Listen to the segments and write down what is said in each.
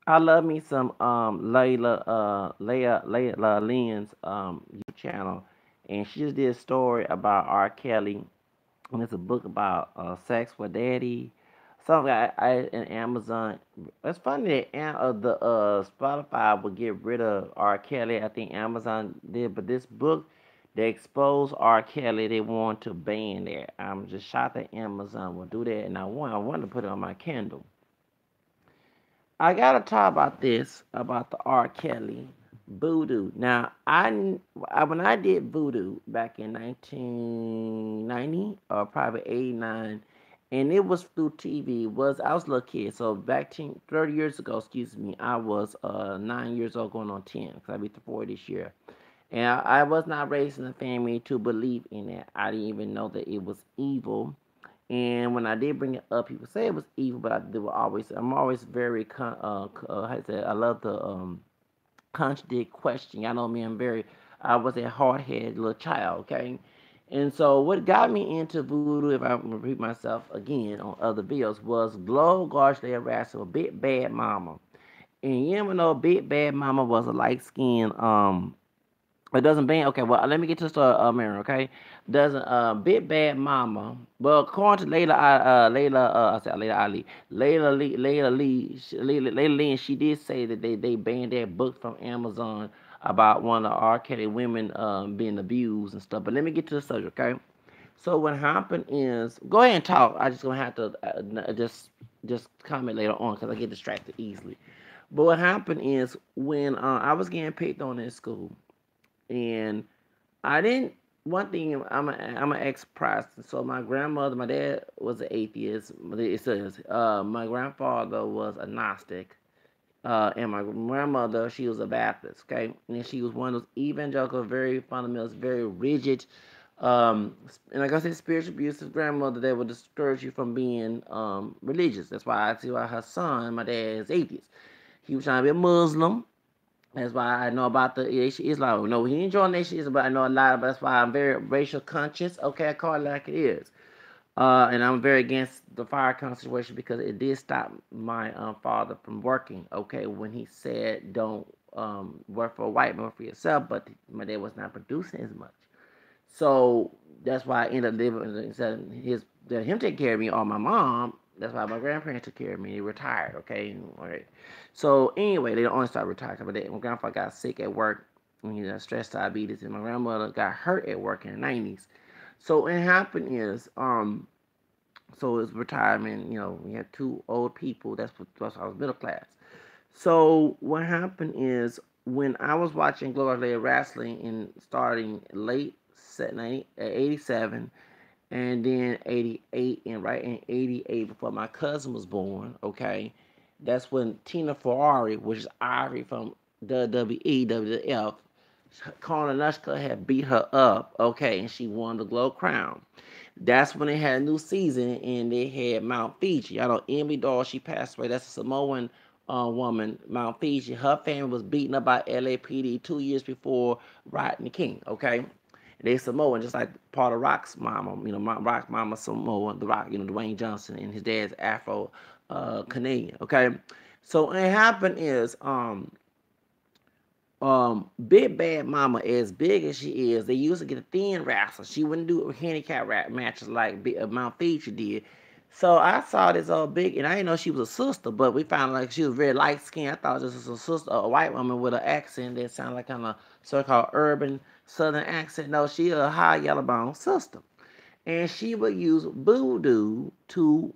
I love me some Layla Lynn's YouTube channel, and she just did a story about R. Kelly, and it's a book about sex with daddy. Something in Amazon. It's funny that the Spotify would get rid of R. Kelly. I think Amazon did, but this book they exposed R. Kelly. They want to ban that. I'm just shocked that Amazon will do that, and I want to put it on my Kindle. I gotta talk about this about the R. Kelly Voodoo. Now, when I did Voodoo back in 1990 or probably 89, and it was through TV. Was I was a little kid, so back 30 years ago, excuse me, I was 9 years old, going on 10, because I be 40 this year. And I was not raised in a family to believe in it. I didn't even know that it was evil. And when I did bring it up, people say it was evil, but I'm always very, how to say, I love the contradict question. Y'all know me, I was a hard headed little child, okay? And so what got me into voodoo, if I repeat myself again on other videos, was Glow Garcia Rassel, Big Bad Mama. And you ever know Big Bad Mama was a light skinned it doesn't ban. Okay, well, let me get to the story, Mary. Okay, doesn't Big Bad Mama. Well, according to I said Layla Ali, Layla Lee, and she did say that they banned that book from Amazon about one of R. Kelly women being abused and stuff. But let me get to the subject. Okay, so what happened is, go ahead and talk. I just gonna have to just comment later on because I get distracted easily. But what happened is when I was getting picked on in school and I didn't. One thing, I'm an ex-Protestant, so my grandmother, my dad was an atheist. It says my grandfather was a Gnostic, and my grandmother, she was a Baptist. Okay, and she was one of those evangelical, very fundamentalist, very rigid, and like I said, spiritual abusive grandmother that would discourage you from being religious. That's why I see why her son, my dad, is atheist. He was trying to be a Muslim. That's why I know about the Islam. No, he didn't join Nation Islam, but I know a lot. But that's why I'm very racial conscious. Okay, I call it like it is. And I'm very against the Farrakhan situation because it did stop my father from working. Okay, when he said don't work for a white man, work for yourself, but my dad was not producing as much. So that's why I ended up living instead of him taking care of me or my mom. That's why my grandparents took care of me. They retired, okay? All right. So anyway, they only started retiring. But my grandfather got sick at work when he had stress diabetes, and my grandmother got hurt at work in the 90s. So what happened is, so it's retirement. You know, we had two old people. That's why I was middle class. So what happened is when I was watching Gloria Wrestling in starting late 87 and then 88 and right in 88 before my cousin was born, okay, that's when Tina Ferrari, which is Ivory from WWE, WWF, Karnanushka had beat her up, okay, and she won the Glow Crown. That's when they had a new season and they had Mount Fiji. Y'all know Emily Doll, she passed away. That's a Samoan woman, Mount Fiji. Her family was beaten up by LAPD 2 years before Rodney King, okay? They Samoan, just like part of Rock's mama, Rock's mama Samoan, The Rock, Dwayne Johnson, and his dad's Afro Canadian, okay? So what happened is, Big Bad Mama, as big as she is, they used to get a thin wrestler. She wouldn't do handicap rap matches like Mount Feature did. So I saw this old big, and I didn't know she was a sister, but we found like she was very light skinned. I thought this was a sister, a white woman with an accent that sounded like kind of so-called urban southern accent. No, she a high yellow bone sister, and she would use voodoo to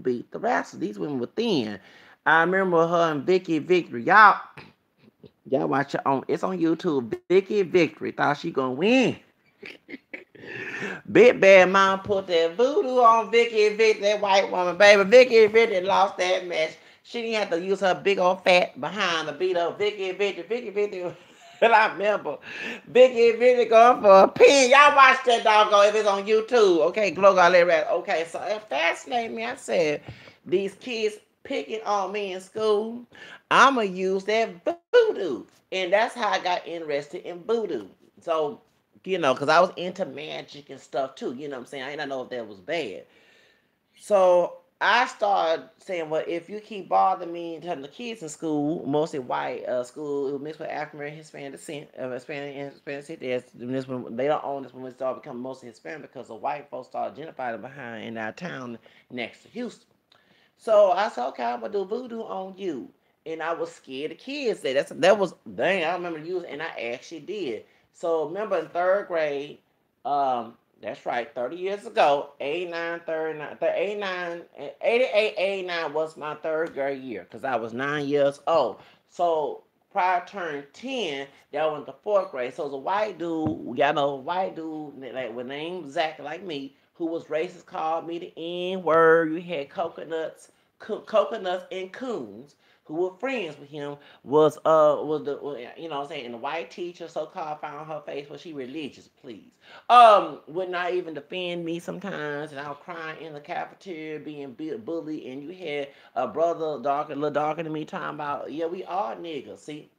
beat the wrestlers. These women were thin. I remember her and Vicky Victory. Y'all watch it on. It's on YouTube. Vicky Victory thought she gonna win. Big Bad Mom put that voodoo on Vicky Victory, that white woman, baby. Vicky Victory lost that match. She didn't have to use her big old fat behind to beat up Vicky Victory. Vicky Victory. And I remember Vicky Victory going for a pin. Y'all watch that doggone if it's on YouTube. Okay, Glow got let rat. Okay, so it fascinated me. I said, these kids picking on me in school. I'ma use that voodoo. And that's how I got interested in voodoo. So, because I was into magic and stuff too. You know what I'm saying? I didn't know if that was bad. So I started saying, well, if you keep bothering me and telling the kids in school, mostly white school, mixed with African American Hispanic descent, Hispanic and Hispanic descent, this when they don't own this when we start becoming mostly Hispanic because the white folks started gentrifying behind in our town next to Houston. So I said, okay, I'm gonna do voodoo on you. And I was scared the kids said that was dang, I remember using and I actually did. So remember in third grade, that's right, 30 years ago, 89, 39, 89, 88, 89 was my third grade year because I was 9 years old. So prior to turn 10, that went to fourth grade. So it was a white dude, y'all know, white dude like with name Zach like me, who was racist, called me the N word. You had coconuts and coons who were friends with him was the you know what I'm saying, and the white teacher so called found her face, but she religious, please. Would not even defend me sometimes, and I was crying in the cafeteria being bullied, and you had a brother darker, a little darker than me talking about, yeah, we are niggas. See,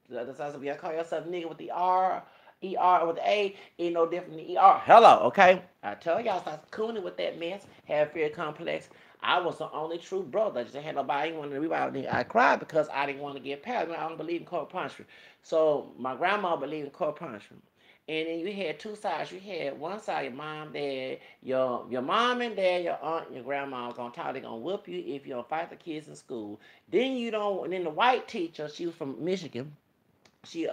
that's how y'all call yourself nigga with the R. ER with the A ain't no different than ER. Hello, okay? I tell y'all, stop cooning with that mess. Have fear complex. I was the only true brother. I just had nobody wanted to revive. I cried because I didn't want to get past. I don't believe in corporal punishment. So my grandma believed in corporal punishment. And then you had two sides. You had one side, your mom, dad, your mom and dad, your aunt, your grandma gonna talk. They're gonna whoop you if you don't fight the kids in school. Then you don't. And then the white teacher, she was from Michigan. She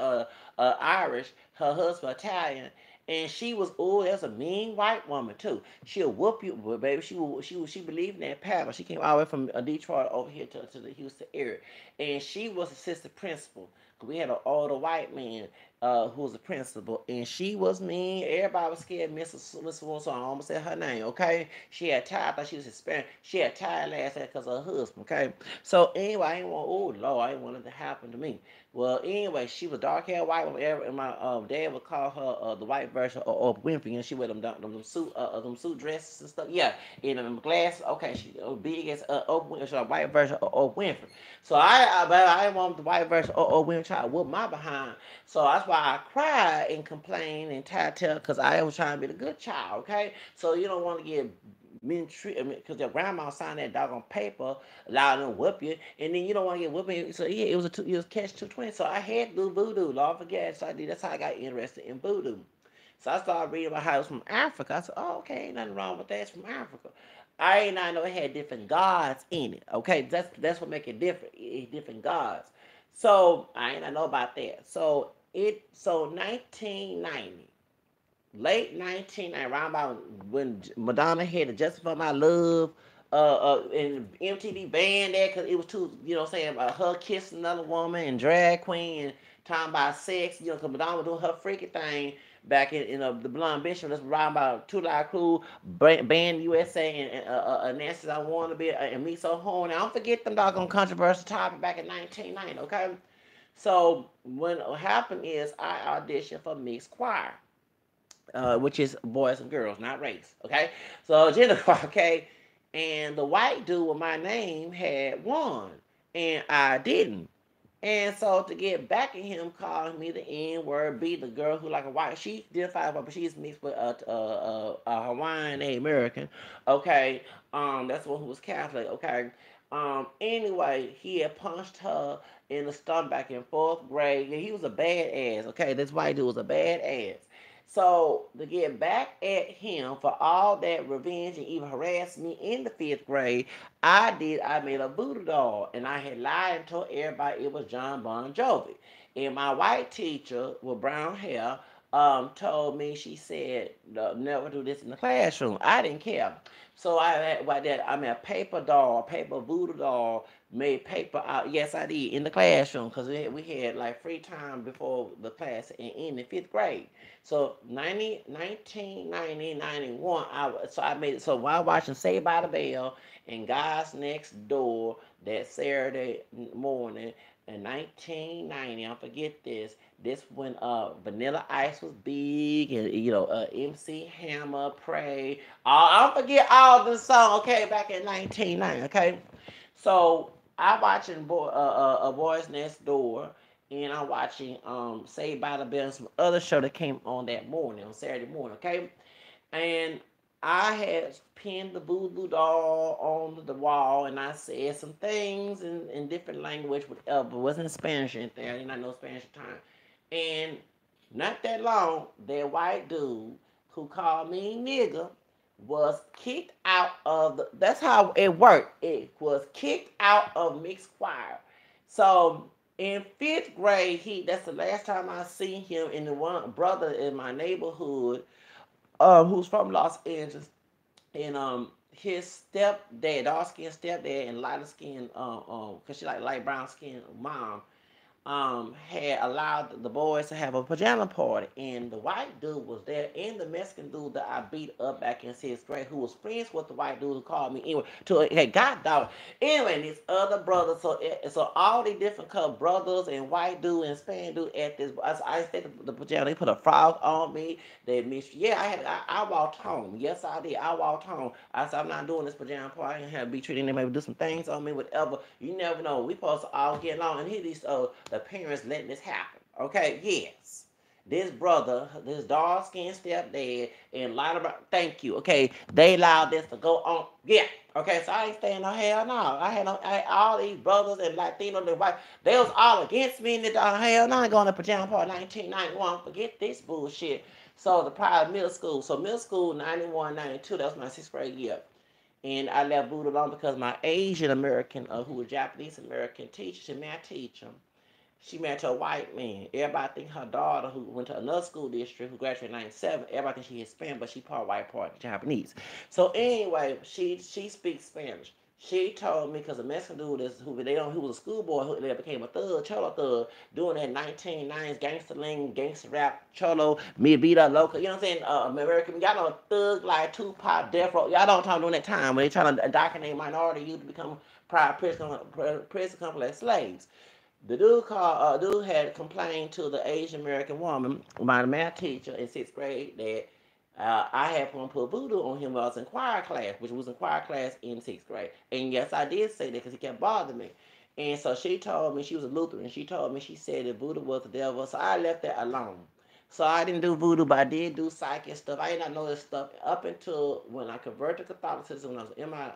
Irish, her husband Italian, and she was, oh, that's a mean white woman too. She'll whoop you, but baby, she believed in that power. She came all the way from Detroit over here to the Houston area, and she was assistant principal. We had an older white man who was a principal, and she was mean. Everybody was scared. Mrs. So I almost said her name. Okay, she had tied. I thought she was Hispanic. She had tied last night because of her husband. Okay, so anyway, I didn't want. Oh Lord, I didn't want it to happen to me. Well, anyway, she was dark hair, white, and my dad would call her the white version of Winfrey, and she wear them suit dresses and stuff. Yeah, and them glasses. Okay, she big as she a white version of Winfrey. So I didn't want the white version of Winfrey try to whoop my behind. So that's why I cried and complained and tattletale because I was trying to be the good child. Okay, so you don't want to get men treat because your grandma signed that doggone paper allowing them to whip you, and then you don't want to get whipped. So yeah, it was catch 220. So I had to do voodoo. Lord forget. So I did. That's how I got interested in voodoo. So I started reading about how it was from Africa. I said, oh, okay, ain't nothing wrong with that. It's from Africa. I ain't not know it had different gods in it. Okay, that's what make it different. It's different gods. So I ain't not know about that. So 1990 late 1990, around about when Madonna had to Justify My Love, and MTV banned that because it was too, you know what I'm saying, her kissing another woman and drag queen and talking about sex, you know, because Madonna was doing her freaky thing back in the Blonde Bishop. That's around about Two Live Crew, Band USA, and Nancy's I Wanna Be, and Me So Horny. I don't forget them doggone controversial topic back in 1990, okay? So, what happened is I auditioned for mixed choir, which is boys and girls, not race. Okay, so gender, okay, and the white dude with my name had won, and I didn't. And so to get back at him, calling me the N word, be the girl who like a white, she identified, but she's mixed with a Hawaiian American. Okay, that's the one who was Catholic. Okay, anyway, he had punched her in the stomach back in fourth grade. And he was a bad ass. Okay, this white dude was a bad ass. So to get back at him for all that revenge and even harass me in the fifth grade, I made a voodoo doll, and I had lied and told everybody it was John Bon Jovi. And my white teacher with brown hair told me, she said, "No, never do this in the classroom." I didn't care. So I made a paper doll, a paper voodoo doll, made paper out. Yes, I did in the classroom because we had like free time before the class in the fifth grade. So 1990, 91, I made it. So while watching Saved by the Bell and Guys Next Door that Saturday morning in 1990, I forget this. This when Vanilla Ice was big, and MC Hammer, Pray. I don't forget all the songs. Okay, back in 1990. Okay, so I watching a Boys Next Door, and I'm watching Saved by the Bell and some other show that came on that morning, on Saturday morning. Okay, and I had pinned the voodoo doll on the wall, and I said some things in different language, whatever. It wasn't Spanish or anything. I did not know Spanish at the time. And not that long, that white dude who called me nigga was kicked out of the. That's how it worked. It was kicked out of mixed choir. So in fifth grade, that's the last time I seen him. And the one brother in my neighborhood, who's from Los Angeles, and his stepdad, dark skinned stepdad, and lighter skin, cause she like light brown skin mom, had allowed the boys to have a pajama party, and the white dude was there, and the Mexican dude that I beat up back in sixth grade, who was friends with the white dude who called me anyway. To had got dog. Anyway, and this other brother, so all these different color brothers and white dude and Spanish dude at this. I said the pajama. They put a frog on me. They missed. Yeah, I walked home. Yes, I did. I walked home. I said I'm not doing this pajama party. I ain't have to be treating them. Maybe do some things on me, whatever. You never know. We supposed to all get along. And here these the parents letting this happen. Okay, yes. This brother, this dark skinned stepdad, and Lailah, thank you. Okay, they allowed this to go on. Yeah. Okay, so I ain't saying no hell no. I had all these brothers and Latinos and white. They was all against me and hell no. I ain't going to pajama party 1991. Forget this bullshit. So the private middle school. So middle school 91, 92. That was my sixth grade year. And I left Voodoo alone because my Asian American, who was Japanese American teacher, she math teacher, she married to a white man. Everybody think her daughter, who went to another school district, who graduated in 97, everybody think she Hispanic, but she part white, part Japanese. So anyway, she speaks Spanish. She told me, because the Mexican dude who was a schoolboy who later became a thug, cholo thug, doing that 1990s gangster lean, gangster rap, cholo, mi vida loca, you know what I'm saying? American, y'all know thug like Tupac, Death Row. Y'all don't talk during that time when they trying to indoctrinate minority youth to become private prison complex slaves. The dude had complained to the Asian American woman, my math teacher in sixth grade, that I had put voodoo on him while I was in choir class, which was in choir class in sixth grade. And yes, I did say that because he kept bothering me. And so she told me, she was a Lutheran, she told me, she said that voodoo was the devil, so I left that alone. So I didn't do voodoo, but I did do psychic stuff. I did not know this stuff up until when I converted to Catholicism when I was in my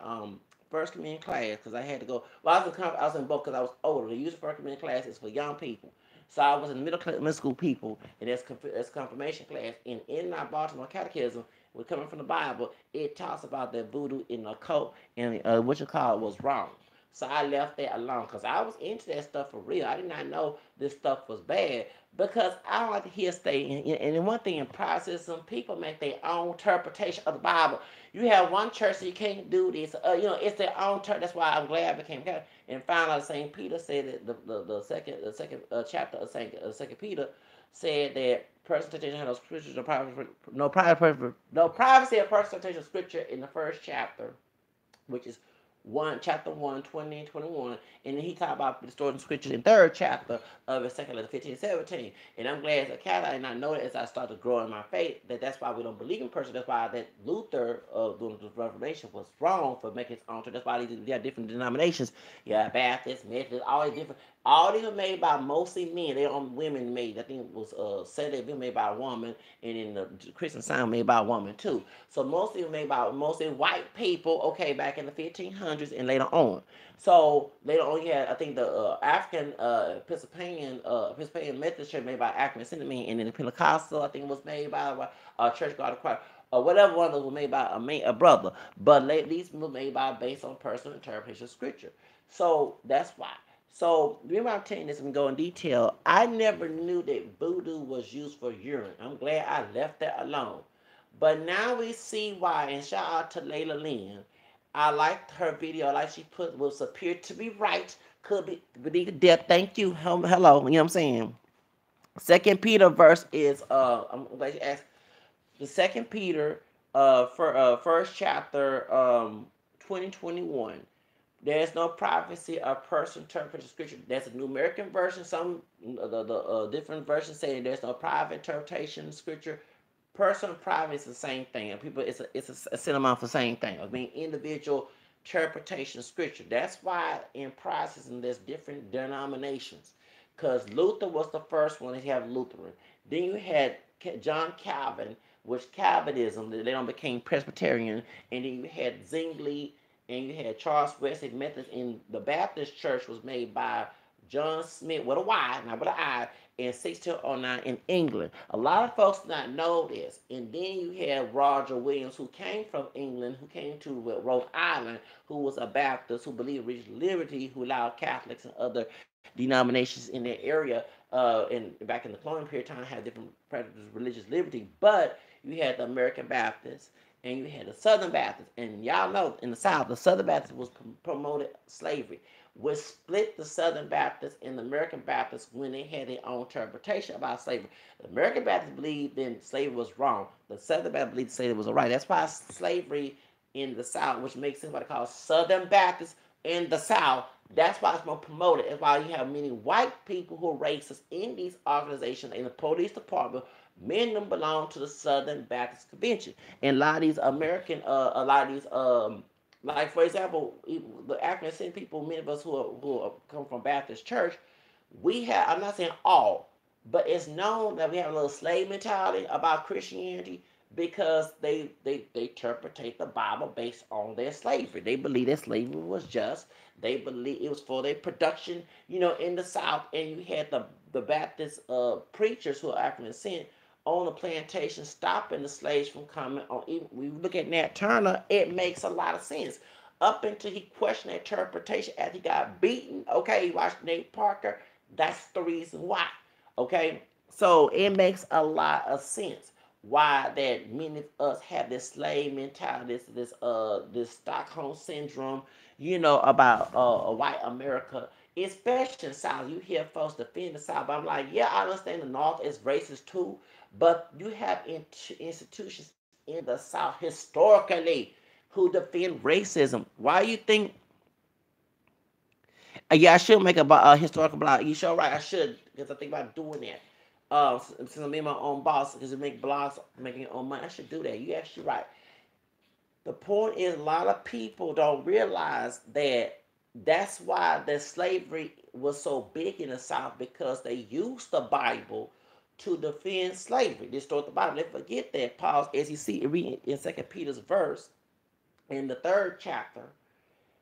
first communion class, because I had to go. Well, I was in both because I was older. The usual first communion class is for young people. So I was in middle school people, and that's confirmation class. And in my Baltimore catechism, we're coming from the Bible, it talks about that voodoo in the occult and what you call it was wrong. So I left that alone because I was into that stuff for real. I did not know this stuff was bad because I don't like to hear stay. And one thing in Protestantism, people make their own interpretation of the Bible. You have one church that you can't do this. It's their own church. That's why I'm glad I became Catholic and found out Saint Peter said that the second chapter of Second Peter said that personal interpretation had no scriptures, no privacy of personal interpretation of scripture in the first chapter, which is chapter 1, 20 and 21. And then he talked about distorting scriptures in third chapter of his second letter, 15 and 17. And I'm glad as a Catholic, and I know that as I start to grow in my faith, that's why we don't believe in person. That's why that Luther doing the Reformation was wrong for making his own church. That's why they have different denominations. Yeah, Baptist, Methodist, all these different. All these are made by mostly men. They are women made. I think it was said they've been made by a woman, and then the Christian Science made by a woman too. So mostly made by mostly white people. Okay, back in the 1500s and later on. So later on, you had I think the African Episcopalian Methodist Church made by African Assemblymen, and then the Pentecostal I think was made by a Church God of Christ. Or whatever one of those was made by a brother, but these were made by based on personal interpretation of scripture. So that's why. So remember I'm telling you this and go in detail. I never knew that voodoo was used for urine. I'm glad I left that alone. But now we see why, and shout out to Lailah Lynn. I liked her video, like she put was appear to be right, could be death. Thank you. Hello, you know what I'm saying? Second Peter verse is I'm glad you asked. The Second Peter for first chapter 2021. There's no prophecy or person interpretation of scripture. That's a New American version. Some the different versions say there's no private interpretation of scripture. Personal private is the same thing. And people, it's a synonym for the same thing. I mean, individual interpretation of scripture. That's why in Protestantism there's different denominations. Because Luther was the first one to have Lutheran. Then you had John Calvin, which Calvinism, they don't became Presbyterian, and then you had Zwingli, and you had Charles Wesley Methodist, and the Baptist Church was made by John Smith with a Y, not with an I, in 1609 in England. A lot of folks not know this. And then you had Roger Williams, who came from England, who came to Rhode Island, who was a Baptist, who believed in religious liberty, who allowed Catholics and other denominations in that area, and back in the colonial period of time, had different practices of religious liberty. But you had the American Baptists, and you had the Southern Baptists. And y'all know, in the South, the Southern Baptists was promoted slavery, which split the Southern Baptists and the American Baptists when they had their own interpretation about slavery. The American Baptists believed that slavery was wrong. The Southern Baptists believed slavery was all right. That's why slavery in the South, which makes sense what they call Southern Baptists in the South, that's why it's more promoted. That's why you have many white people who are racist in these organizations, in the police department. Many of them belong to the Southern Baptist Convention. And a lot of these American, a lot of these, like for example, the African descendant people, many of us who come from Baptist church, we have, I'm not saying all, but it's known that we have a little slave mentality about Christianity because they interpret the Bible based on their slavery. They believe that slavery was just. They believe it was for their production, in the South. And you had the Baptist preachers who are African descent on the plantation stopping the slaves from coming on. Even we look at Nat Turner, it makes a lot of sense. Up until he questioned that interpretation after he got beaten. Okay, he watched Nate Parker. That's the reason why. Okay, so it makes a lot of sense why that many of us have this slave mentality, this Stockholm syndrome, about white America, especially in the South. You hear folks defend the South, but I'm like, yeah, I understand the North is racist too, but you have institutions in the South historically who defend racism. Why you think? Yeah, I should make a historical blog. You sure right? I should, because I think about doing that. Since I'm in my own boss, because I make blogs, making your own money, I should do that. You actually right. The point is, a lot of people don't realize that that's why the slavery was so big in the South, because they used the Bible to defend slavery. They distort the Bible. They forget that Paul, as you see, read in 2 Peter's verse, in the 3rd chapter,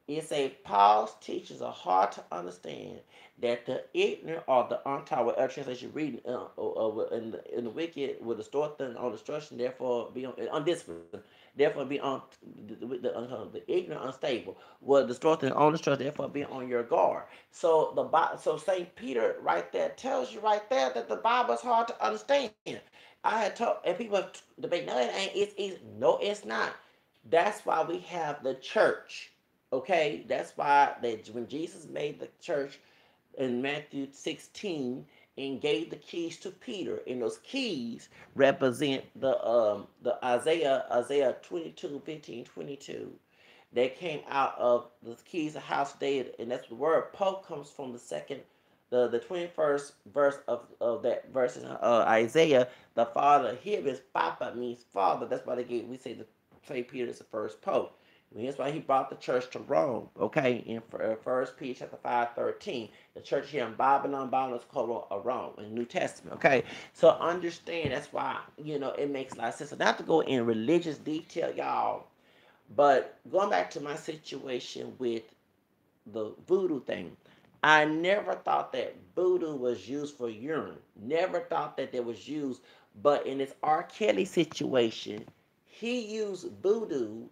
it say Paul's teachings are hard to understand, that the ignorant or the untaught, with other translation reading, in the wicked will distort them on destruction, therefore be undisciplined, therefore be on the ignorant, unstable, will distort them on destruction, therefore be on your guard. So Saint Peter right there tells you right there that the Bible is hard to understand. I had told, and people debate, no, it ain't. It's easy. No, it's not. That's why we have the church. Okay, that's why when Jesus made the church in Matthew 16 and gave the keys to Peter, and those keys represent the Isaiah 22:15-22. That came out of the keys of house of David, and that's the word pope comes from the 21st verse of that verse in Isaiah. The father here is Papa, means father. That's why we say St. Peter is the first pope. That's why he brought the church to Rome. Okay, in 1 Peter chapter 5:13, the church here in Babylon is called Rome in the New Testament. Okay, so understand that's why it makes a lot of sense. So not to go in religious detail, y'all, but going back to my situation with the voodoo thing, I never thought that voodoo was used for urine. Never thought that it was used, but in this R. Kelly situation, he used voodoo.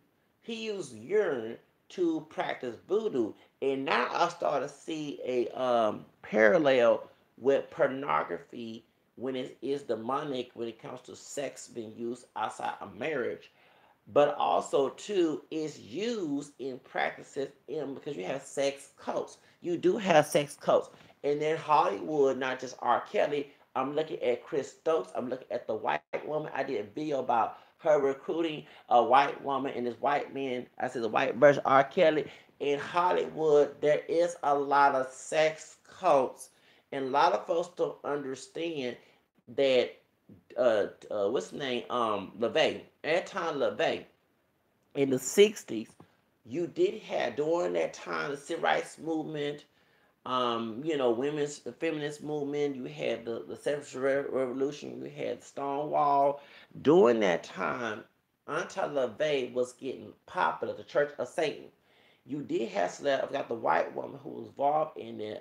He used urine to practice voodoo, and now I start to see a parallel with pornography when it is demonic when it comes to sex being used outside of marriage, but also too is used in practices because you have sex cults. You do have sex cults, and then Hollywood, not just R. Kelly. I'm looking at Chris Stokes. I'm looking at the white woman. I did a video about her recruiting a white woman and this white man. I said the white version R. Kelly. In Hollywood, there is a lot of sex cults, and a lot of folks don't understand that. What's the name? LaVey, Anton LaVey, in the '60s, you did have during that time the civil rights movement. Women's the feminist movement. You had the sexual revolution. You had Stonewall. During that time, Auntie LaVey was getting popular. The Church of Satan. You did have celebrities. Got the white woman who was involved in the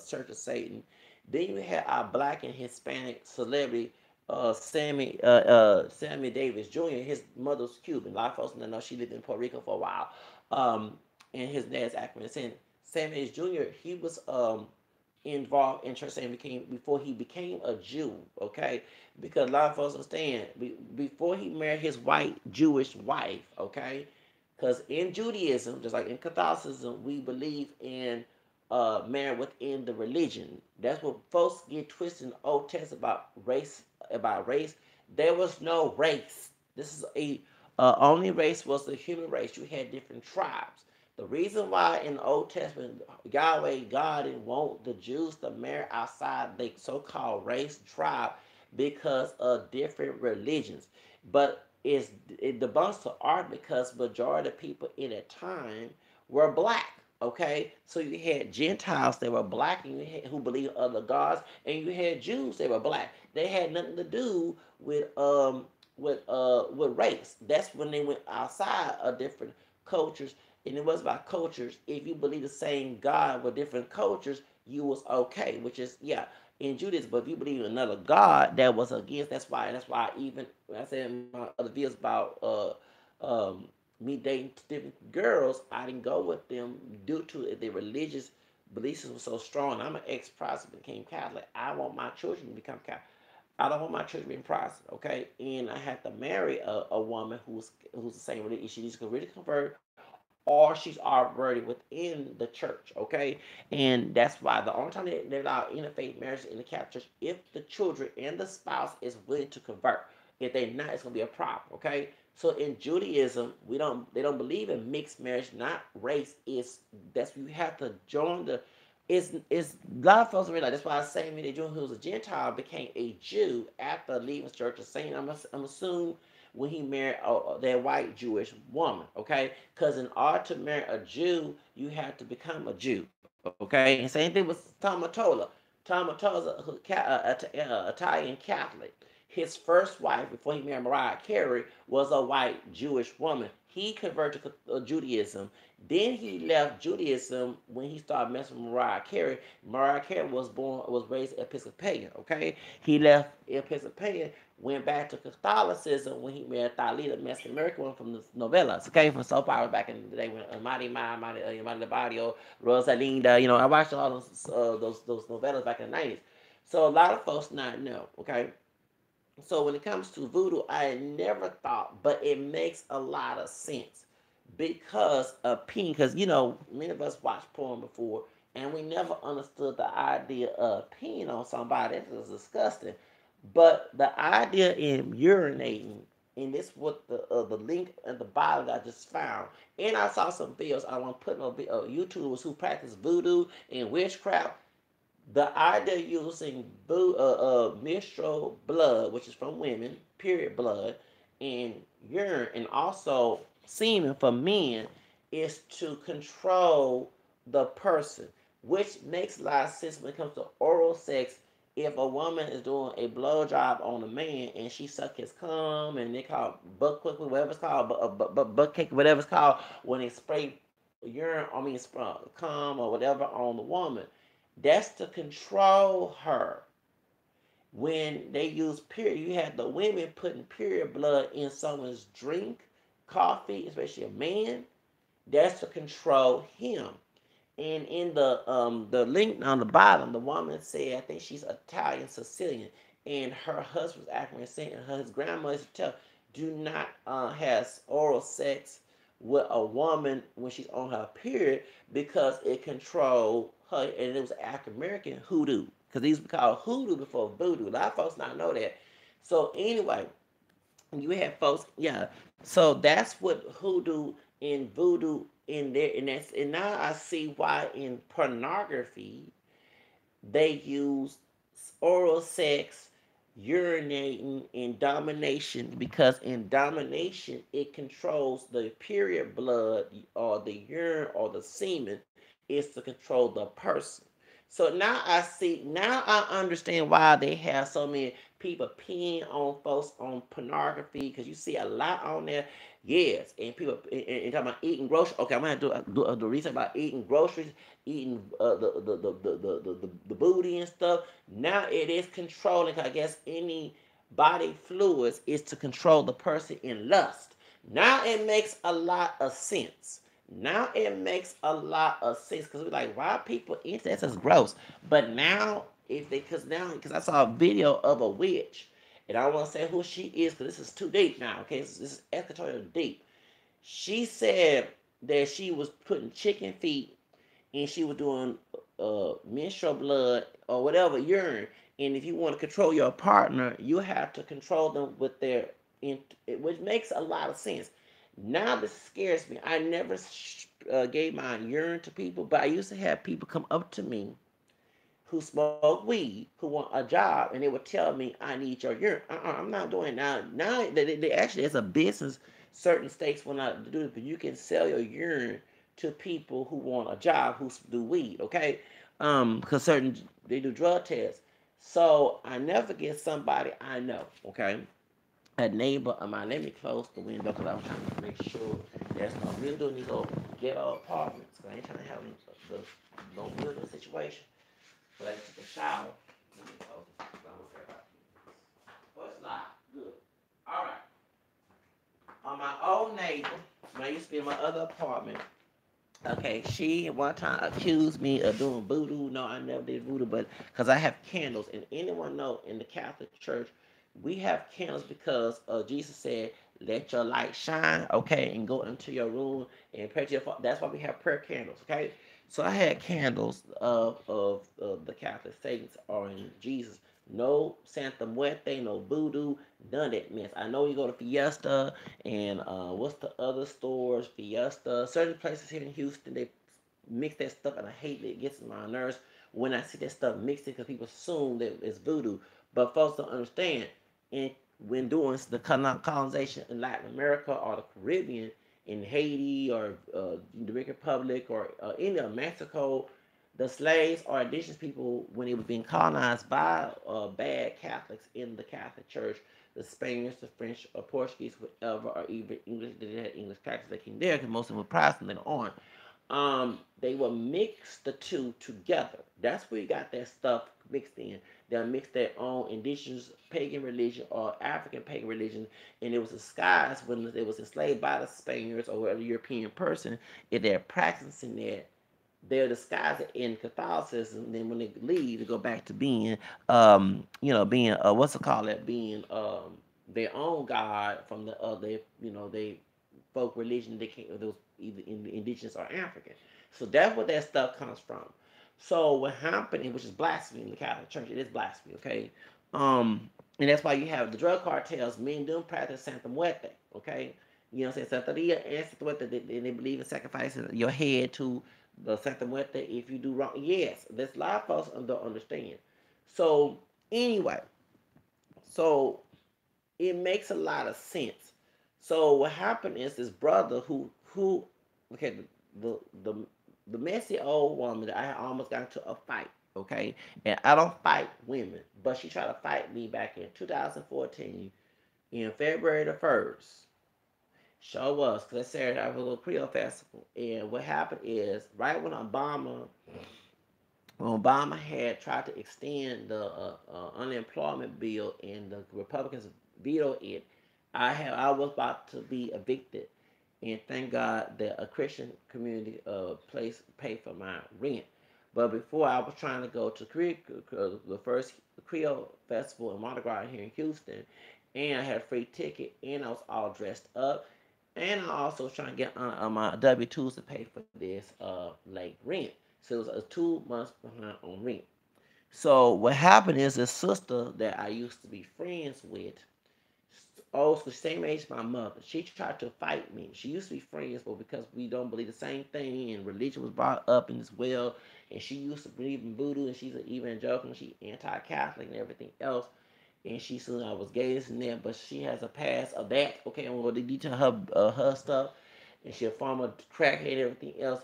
Church of Satan. Then you had our black and Hispanic celebrity, Sammy Davis Jr. His mother was Cuban. A lot of folks don't know she lived in Puerto Rico for a while. And his dad's African. Sammy Jr. He was involved in church and became before he became a Jew. Okay, because a lot of folks understand before he married his white Jewish wife. Okay, because in Judaism, just like in Catholicism, we believe in marriage within the religion. That's what folks get twisted in the Old Testament about race. About race, there was no race. This is a only race was the human race. You had different tribes. The reason why in the Old Testament Yahweh God didn't want the Jews to marry outside the so-called race tribe because of different religions, but it debunks the art because majority of people in that time were black. Okay, so you had Gentiles that were black and who believed other gods, and you had Jews that were black. They had nothing to do with race. That's when they went outside of different cultures, and it was about cultures. If you believe the same God with different cultures, you was okay, which is yeah in Judaism. But if you believe in another God, that was against. That's why even when I said in my other videos about me dating different girls, I didn't go with them due to their religious beliefs were so strong. I'm an ex-Protestant, became Catholic. I want my children to become Catholic. I don't want my children being Protestant, okay? And I had to marry a woman who's the same religion. She needs to really convert, or she's already within the church, okay? And that's why the only time they allow interfaith marriage in the Catholic Church if the children and the spouse is willing to convert. If they're not, it's gonna be a problem, okay? So in Judaism, they don't believe in mixed marriage, not race. Is that's you have to join the it's a lot of folks realize that's why I say me the Jew who was a Gentile became a Jew after leaving the Church of Satan. I'm assuming when he married that white Jewish woman, okay? Because in order to marry a Jew, you have to become a Jew, okay? And same thing with Tamatola. Tamatola is Italian Catholic. His first wife, before he married Mariah Carey, was a white Jewish woman. He converted to Judaism. Then he left Judaism when he started messing with Mariah Carey. Mariah Carey was raised Episcopalian. Okay, he left Episcopalian, went back to Catholicism when he married Lailah, the Mexican American one from the novellas. Okay, from soap opera back in the day when Mighty Barrio, Rosalinda. I watched all those novellas back in the 90s. So a lot of folks not know. Okay, so when it comes to voodoo, I never thought, but it makes a lot of sense because of peeing. Because many of us watched porn before, and we never understood the idea of peeing on somebody. That was disgusting. But the idea in urinating, and this what the link at the bottom that I just found, and I saw some videos. I want to put on YouTubers who practice voodoo and witchcraft. The idea of using menstrual blood, which is from women, period blood, and urine, and also semen for men, is to control the person, which makes a lot of sense when it comes to oral sex. If a woman is doing a blowjob on a man and she suck his cum and they call it butt quick, whatever it's called, butt cake, whatever it's called, when they spray urine, cum or whatever on the woman, that's to control her. When they use period, you have the women putting period blood in someone's drink, coffee, especially a man. That's to control him. And in the link on the bottom, the woman said, I think she's Italian Sicilian, and her husband's African Sicilian. His grandmother used to tell, do not have oral sex with a woman when she's on her period because it controlled her. And it was African American hoodoo because these were called hoodoo before voodoo. A lot of folks not know that. So anyway, you have folks, yeah. So that's what hoodoo and voodoo in there, and now I see why in pornography they use oral sex, urinating, and domination because in domination it controls the period blood or the urine or the semen is to control the person. So now I understand why they have so many people peeing on folks on pornography, because you see a lot on there. Yes, and people and talking about eating groceries. Okay, I'm gonna do research about eating groceries, eating the booty and stuff. Now it is controlling. I guess any body fluids is to control the person in lust. Now it makes a lot of sense. Now it makes a lot of sense, because we're like, why people into that? That's gross. But now, if they, because I saw a video of a witch, and I don't want to say who she is, because this is too deep now. Okay, this is eschatological deep. She said that she was putting chicken feet, and she was doing menstrual blood or whatever, urine. And if you want to control your partner, you have to control them with their, which makes a lot of sense. Now this scares me. I never gave my urine to people, but I used to have people come up to me who smoke weed, who want a job, and they would tell me, "I need your urine." I'm not doing it now. Now they actually, it's a business. Certain states will not do it, but you can sell your urine to people who want a job who do weed. Okay, because certain they do drug tests. So I never get somebody I know. Okay, a neighbor of mine. Let me close the window because I'm trying to make sure there's no mildew in these little ghetto apartments. I ain't trying to have no mildew situation. But I took a shower. Let me close it. What's not good? All right. On my old neighbor, when I used to be in my other apartment, okay, she one time accused me of doing voodoo. No, I never did voodoo, but because I have candles, and anyone know in the Catholic Church, we have candles because Jesus said, "Let your light shine," okay, and go into your room and pray to your Father. That's why we have prayer candles, okay. So I had candles of the Catholic saints or in Jesus. No Santa Muerte, no voodoo, none of that mess. I know you go to Fiesta and what's the other stores? Fiesta. Certain places here in Houston, they mix that stuff, and I hate it. It gets on my nerves when I see that stuff mixed because people assume that it's voodoo. But folks don't understand. And when doing the colonization in Latin America or the Caribbean, in Haiti or the Dominican Republic or any of Mexico, the slaves or indigenous people, when they were being colonized by bad Catholics in the Catholic Church, the Spaniards, the French, or Portuguese, whatever, or even English, they had English Catholics that came there because most of them were Protestant later on. They will mix the two together. That's where you got that stuff mixed in. They'll mix their own indigenous pagan religion or African pagan religion, and it was disguised when it was enslaved by the Spaniards or a European person. If they're practicing that, they're disguised in Catholicism. And then when they leave, they go back to being, being what's it called? That being their own god from the other, they folk religion. They can't. Those either indigenous or African. So that's where that stuff comes from. So what happened, which is blasphemy in the Catholic Church, it is blasphemy. Okay, and that's why you have the drug cartels. Men do practice Santa Muerte. Okay, you know what I'm saying? Santeria and Santa Muerte. They believe in sacrificing your head to the Santa Muerte if you do wrong. Yes, that's a lot of folks don't understand. So anyway, so it makes a lot of sense. So what happened is this brother who okay, the the the messy old woman that I almost got into a fight, okay? And I don't fight women, but she tried to fight me back in 2014 in February the 1st. Sure was, because I said I have a little Creole festival. And what happened is, right when Obama had tried to extend the unemployment bill and the Republicans vetoed it, I was about to be evicted, and thank God that a Christian community place paid for my rent. But before I was trying to go to the first Creole festival in Mardi Gras here in Houston, and I had a free ticket, and I was all dressed up, and I also was trying to get on my W-2s to pay for this late rent. So it was 2 months behind on rent. So what happened is this sister that I used to be friends with, also same age as my mother, she tried to fight me. She used to be friends, but because we don't believe the same thing, and religion was brought up in as well, and she used to believe in voodoo, and she's an evangelical, she anti-Catholic and everything else, and she said I was gay and that, but she has a past of that. Okay, I'm going to detail her stuff, and she a former crackhead and everything else.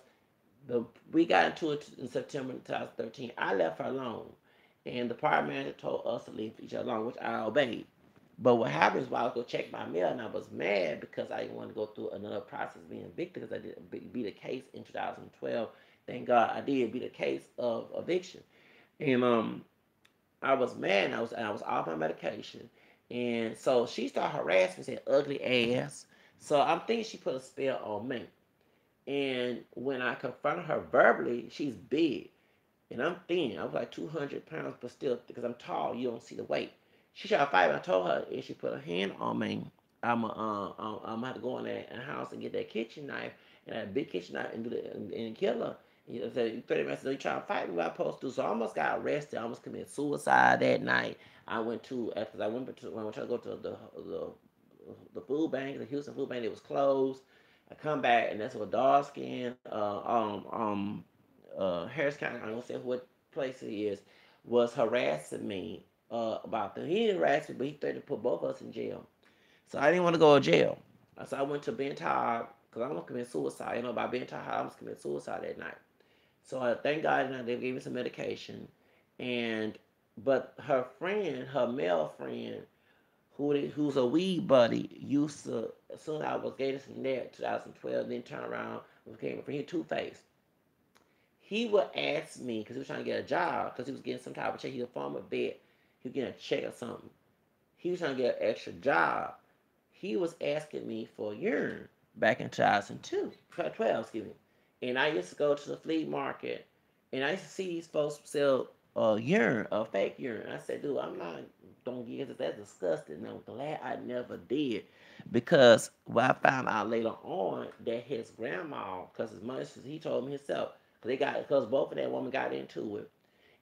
The we got into it in September 2013. I left her alone, and the party manager told us to leave each other alone, which I obeyed. But what happened is, while I was going to check my mail, and I was mad because I didn't want to go through another process being evicted because I did beat a case in 2012. Thank God I did beat a case of eviction, and I was mad. And I was off my medication, and so she started harassing me, saying ugly ass. So I'm thinking she put a spell on me. And when I confronted her verbally, she's big. And I'm thin. I was like 200 pounds, but still, because I'm tall, you don't see the weight. She tried to fight me. I told her if she put her hand on me, I'm gonna have to go in that house and get that kitchen knife and that big kitchen knife and do that and kill her. You know, so 30 minutes, you trying to fight me what I'm supposed to do. So I almost got arrested. I almost committed suicide that night. I went to, because I went to, when I tried to go to the food bank, the Houston food bank, it was closed. I come back and that's what dark skin, Harris County, I don't say what place it is, was harassing me about them. He didn't harass me, but he threatened to put both of us in jail. So I didn't want to go to jail. So I went to Ben Taub because I almost committed suicide. You know about Ben Taub, I almost committed suicide that night. So thank God they gave me some medication. And but her friend, her male friend, who's a weed buddy, used to, as soon as I was getting in there 2012, then turn around and became a friend. He Two Face. He would ask me because he was trying to get a job because he was getting some type of check. He was a former vet. He was getting a check or something. He was trying to get an extra job. He was asking me for urine back in 2002, 12, excuse me. And I used to go to the flea market and I used to see these folks sell urine, fake urine. I said, dude, I'm not, don't get it. That's disgusting. And I'm glad I never did because I found out later on that his grandma, because his mother, he told me himself, because both of that woman got into it.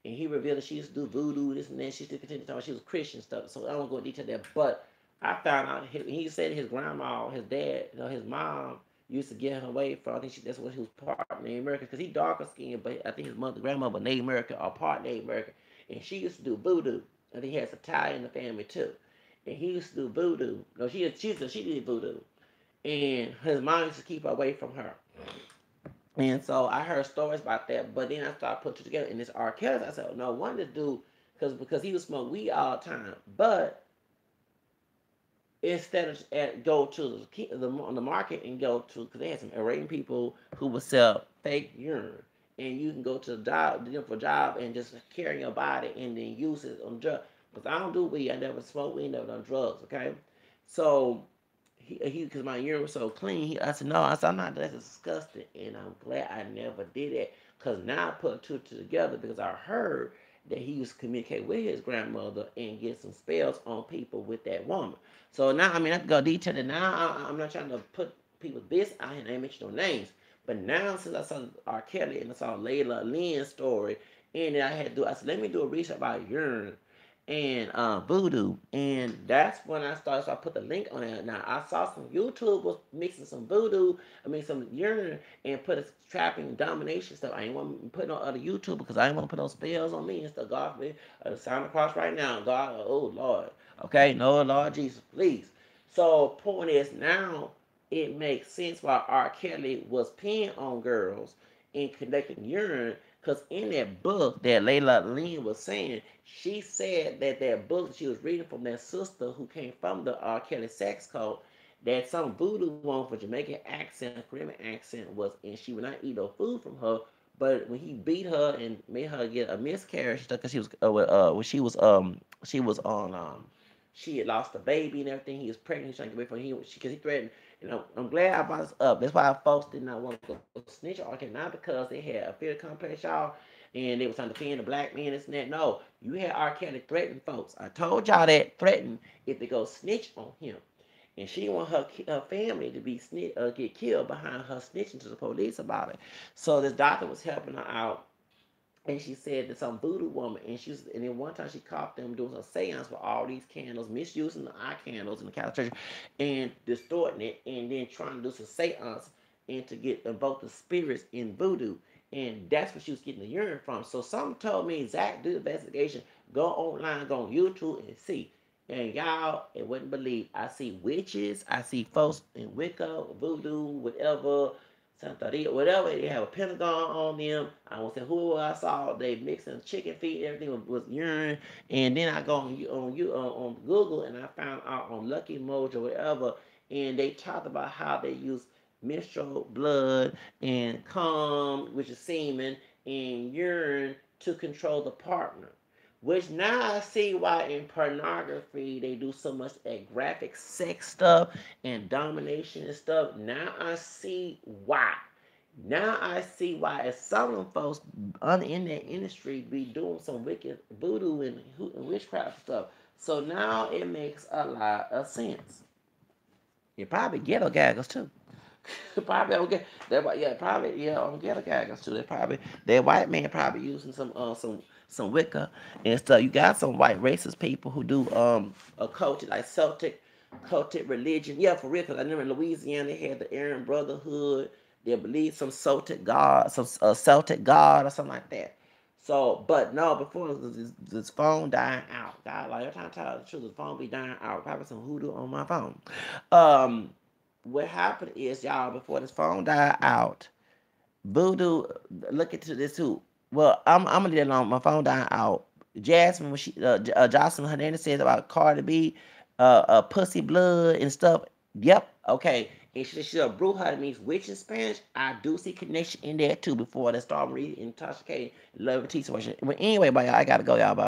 And he revealed that she used to do voodoo, this and that. She still continued to talk about she was Christian stuff. So I won't go into detail there. But I found out he said his grandma, his dad, his mom used to get him away from. I think that's what he was part Native American because he darker skinned, but I think his grandmother, Native American or part Native American, and she used to do voodoo. I think he has a tie in the family too, and he used to do voodoo. No, she did voodoo, and his mom used to keep away from her. And so I heard stories about that, but then I started putting it together. And this R. Kelly, I said, oh, no wonder, dude, because he was smoke weed all the time. But instead of go to the market and go to, because they had some Arabian people who would sell fake urine, and you can go to the job, for job, and just carry your body and then use it on drugs. Because I don't do weed, I never smoke weed, never done drugs. Okay, so because my urine was so clean. I said, no, I said, I'm not, that's disgusting. And I'm glad I never did it. Because now I put two together because I heard that he used to communicate with his grandmother and get some spells on people with that woman. So now, I mean, I can go detail it. Now, I'm not trying to put people's business out here and I ain't mention no names. But now, since I saw R. Kelly and I saw Lailah Lynn's story, and then I said, let me do a research about urine and Voodoo, and that's when I started. So I put the link on it. Now I saw some YouTube was mixing some Voodoo, I mean some urine, and put a trapping domination stuff. I ain't want to put no other YouTube because I ain't want to put no spells on me and stuff. God, me sound across right now. God, oh Lord, okay, no Lord Jesus, please. So point is now it makes sense why R. Kelly was peeing on girls and collecting urine. Because in that book that Lailah Lynn was saying, she said that book she was reading from that sister who came from the R. Kelly sex cult, that some voodoo woman with Jamaican accent, Caribbean accent was, and she would not eat no food from her. But when he beat her and made her get a miscarriage, because she was when she was on she had lost a baby and everything. He was pregnant. He was trying to get away from him because he threatened. You know, I'm glad I brought this up. That's why folks did not want to go snitch on R. Not because they had a fear complex, y'all, and they was trying to defend the black man, this and that. No, you had R. Kelly threatening folks. I told y'all that threatened if they go snitch on him. And she didn't want her family to be get killed behind her snitching to the police about it. So this doctor was helping her out, and she said that some voodoo woman, and then one time she caught them doing a seance with all these candles, misusing the eye candles in the Catholic Church, and distorting it, and then trying to do some seance and to invoke the spirits in voodoo, and that's where she was getting the urine from. So some told me, Zach, do the investigation, go online, go on YouTube, and see. And y'all, it wouldn't believe. I see witches, I see folks in Wicca, voodoo, whatever, Santa Rita, whatever. They have a pentagon on them. I won't say who I saw. They mixing chicken feet. Everything was urine. And then I go on Google and I found out on Lucky Mojo or whatever. And they talked about how they use menstrual blood and cum, which is semen, and urine to control the partner. Which now I see why in pornography they do so much graphic sex stuff and domination and stuff. Now I see why. Now I see why. As some of them folks in that industry be doing some wicked voodoo and witchcraft stuff. So now it makes a lot of sense. You probably ghetto gaggers too. Probably don't get that. Yeah, probably on ghetto gaggers too. They probably that white man probably using some Wicca and stuff. You got some white racist people who do occultic like Celtic cultic religion. Yeah, for real. Cause I remember in Louisiana they had the Aryan Brotherhood. They believe some Celtic god, some Celtic god or something like that. So, but no, before this phone dying out, God, like every time I tell the truth, the phone be dying out. Probably some hoodoo on my phone. Um, what happened is, y'all, before this phone died out, Voodoo, look into this too. Well, I'm gonna leave it alone. My phone died out. Jasmine, when she Jocelyn Hernandez says about Cardi B, pussy blood and stuff. Yep, okay. And she brew her means witch in Spanish. I do see connection in there too. Before they start reading in Tasha K. Love and Teacher. But anyway, but I gotta go, y'all. Bye.